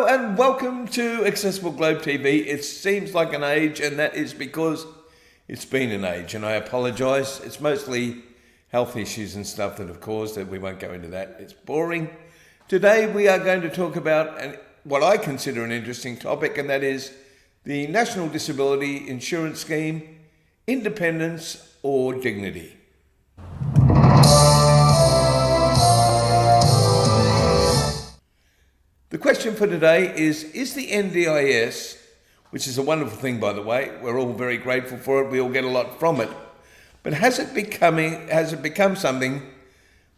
and welcome to Accessible Globe TV. It seems like an age, and that is because it's been an age, and I apologise. It's mostly health issues and stuff that have caused it. We won't go into that. It's boring. Today we are going to talk about what I consider an interesting topic, and that is the National Disability Insurance Scheme, independence or dignity. The question for today is the NDIS, which is a wonderful thing, by the way, we're all very grateful for it, we all get a lot from it, but has it become something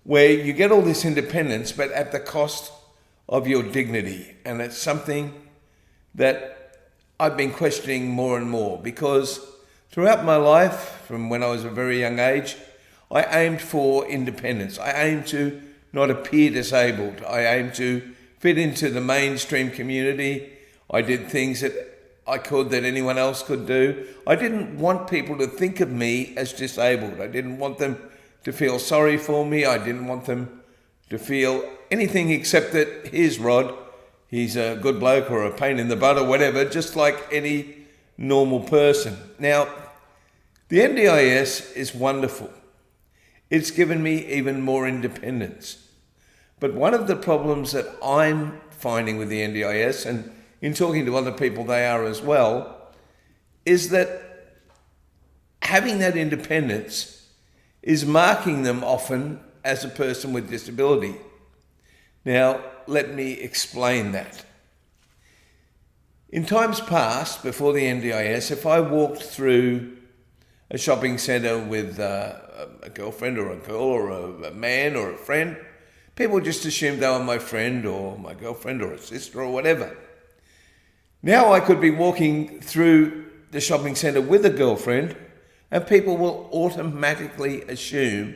where you get all this independence but at the cost of your dignity? And it's something that I've been questioning more and more, because throughout my life, from when I was a very young age, I aimed for independence. I aimed to not appear disabled. I aimed to fit into the mainstream community. I did things that I could that anyone else could do. I didn't want people to think of me as disabled. I didn't want them to feel sorry for me. I didn't want them to feel anything except that here's Rod, he's a good bloke or a pain in the butt or whatever, just like any normal person. Now, the NDIS is wonderful. It's given me even more independence. But one of the problems that I'm finding with the NDIS, and in talking to other people they are as well, is that having that independence is marking them often as a person with disability. Now, let me explain that. In times past, before the NDIS, if I walked through a shopping centre with a girlfriend or a girl or a man or a friend, people just assumed they were my friend or my girlfriend or a sister or whatever. Now I could be walking through the shopping centre with a girlfriend and people will automatically assume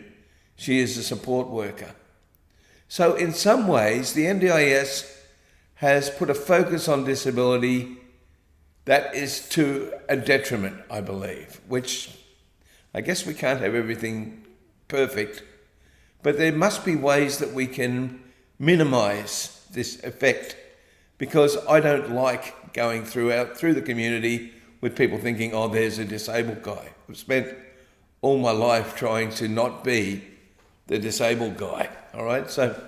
she is a support worker. So in some ways, the NDIS has put a focus on disability that is to a detriment, I believe, which I guess we can't have everything perfect, but there must be ways that we can minimise this effect, because I don't like going through the community with people thinking, oh, there's a disabled guy. I've spent all my life trying to not be the disabled guy, all right? So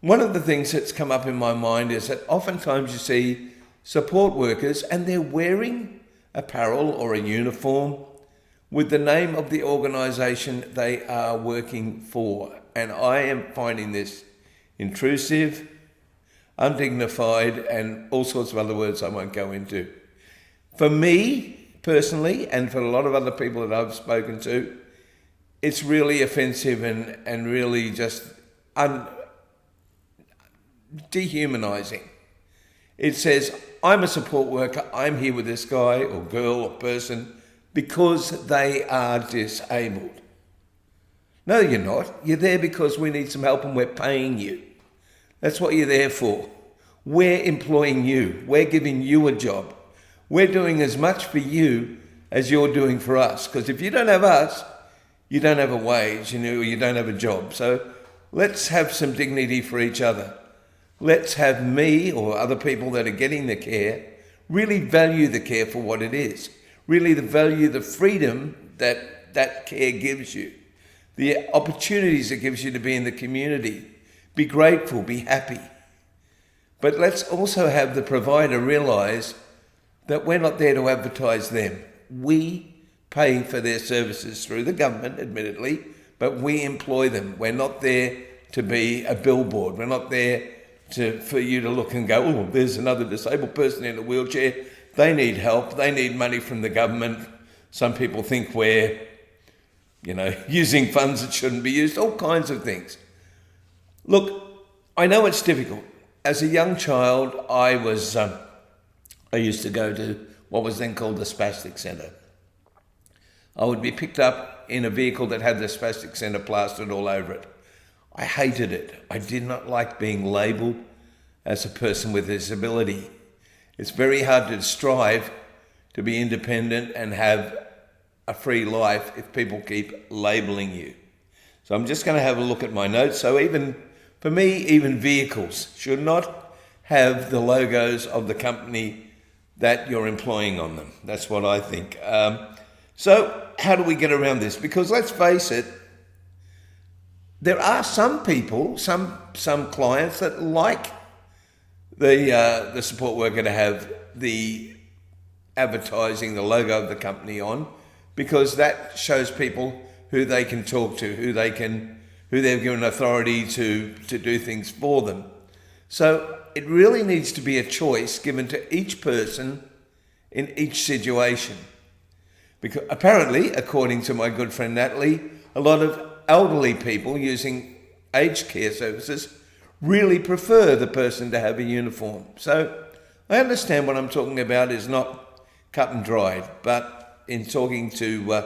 one of the things that's come up in my mind is that oftentimes you see support workers and they're wearing apparel or a uniform with the name of the organisation they are working for. And I am finding this intrusive, undignified, and all sorts of other words I won't go into. For me, personally, and for a lot of other people that I've spoken to, it's really offensive and really just dehumanising. It says, I'm a support worker, I'm here with this guy or girl or person because they are disabled. No, you're not. You're there because we need some help and we're paying you. That's what you're there for. We're employing you. We're giving you a job. We're doing as much for you as you're doing for us. Because if you don't have us, you don't have a wage, you don't have a job. So let's have some dignity for each other. Let's have me or other people that are getting the care really value the care for what it is. Really value the freedom that that care gives you, the opportunities it gives you to be in the community. Be grateful, be happy. But let's also have the provider realise that we're not there to advertise them. We pay for their services through the government, admittedly, but we employ them. We're not there to be a billboard. We're not there for you to look and go, oh, there's another disabled person in a wheelchair. They need help. They need money from the government. Some people think we're, using funds that shouldn't be used, all kinds of things. Look, I know it's difficult. As a young child, I used to go to what was then called the Spastic Centre. I would be picked up in a vehicle that had the Spastic Centre plastered all over it. I hated it. I did not like being labelled as a person with a disability. It's very hard to strive to be independent and have a free life if people keep labelling you. So I'm just going to have a look at my notes. So even for me, even vehicles should not have the logos of the company that you're employing on them. That's what I think. So how do we get around this? Because let's face it, there are some people, some clients that like the support worker to have the advertising, the logo of the company on, because that shows people who they can talk to, who they've given authority to do things for them. So it really needs to be a choice given to each person in each situation. Because apparently, according to my good friend Natalie, a lot of elderly people using aged care services really prefer the person to have a uniform. So I understand what I'm talking about is not cut and dried, but in talking to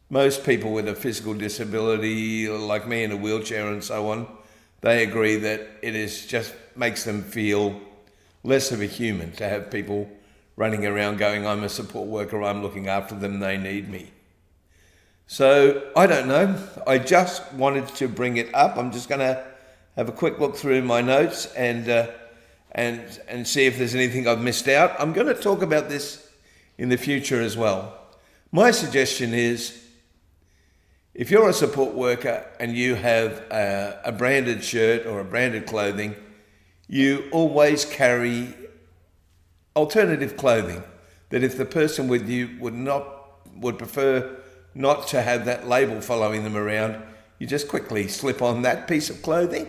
most people with a physical disability, like me in a wheelchair and so on, they agree that it is just makes them feel less of a human to have people running around going, I'm a support worker, I'm looking after them, they need me. So I don't know. I just wanted to bring it up. I'm just going to have a quick look through my notes and see if there's anything I've missed out. I'm going to talk about this in the future as well. My suggestion is, if you're a support worker and you have a branded shirt or a branded clothing, you always carry alternative clothing that if the person with you would prefer not to have that label following them around, you just quickly slip on that piece of clothing.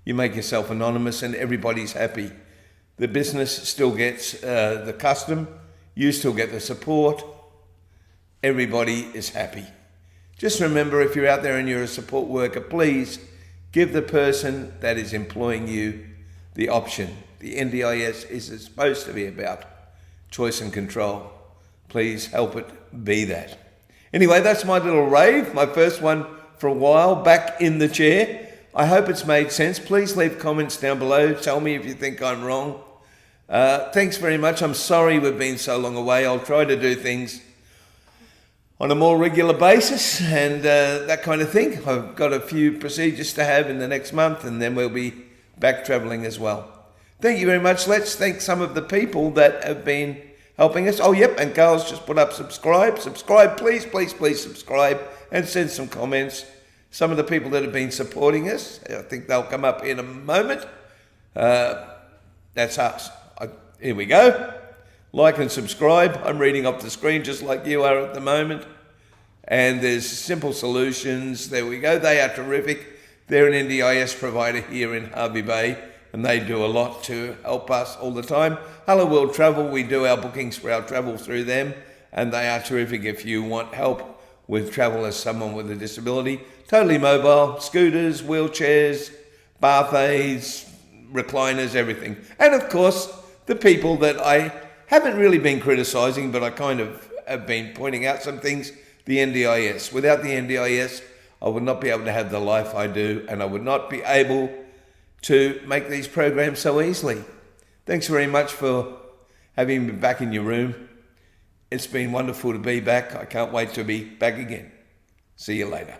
You make yourself anonymous and everybody's happy. The business still gets the custom, you still get the support, everybody is happy. Just remember, if you're out there and you're a support worker, please give the person that is employing you the option. The NDIS is supposed to be about choice and control. Please help it be that. Anyway, that's my little rave, my first one for a while, back in the chair. I hope it's made sense. Please leave comments down below. Tell me if you think I'm wrong. Thanks very much. I'm sorry we've been so long away. I'll try to do things on a more regular basis and that kind of thing. I've got a few procedures to have in the next month and then we'll be back travelling as well. Thank you very much. Let's thank some of the people that have been helping us. Oh, yep, and Carl's just put up subscribe. Subscribe, please, please, please subscribe and send some comments. Some of the people that have been supporting us, I think they'll come up in a moment. That's us. Here we go. Like and subscribe. I'm reading off the screen just like you are at the moment. And there's Simple Solutions. There we go. They are terrific. They're an NDIS provider here in Hervey Bay, and they do a lot to help us all the time. Hello World Travel, we do our bookings for our travel through them, and they are terrific if you want help with travel as someone with a disability. Totally mobile, scooters, wheelchairs, bath aids, recliners, everything. And of course, the people that I haven't really been criticising, but I kind of have been pointing out some things, the NDIS. Without the NDIS, I would not be able to have the life I do, and I would not be able to make these programs so easily. Thanks very much for having me back in your room. It's been wonderful to be back. I can't wait to be back again. See you later.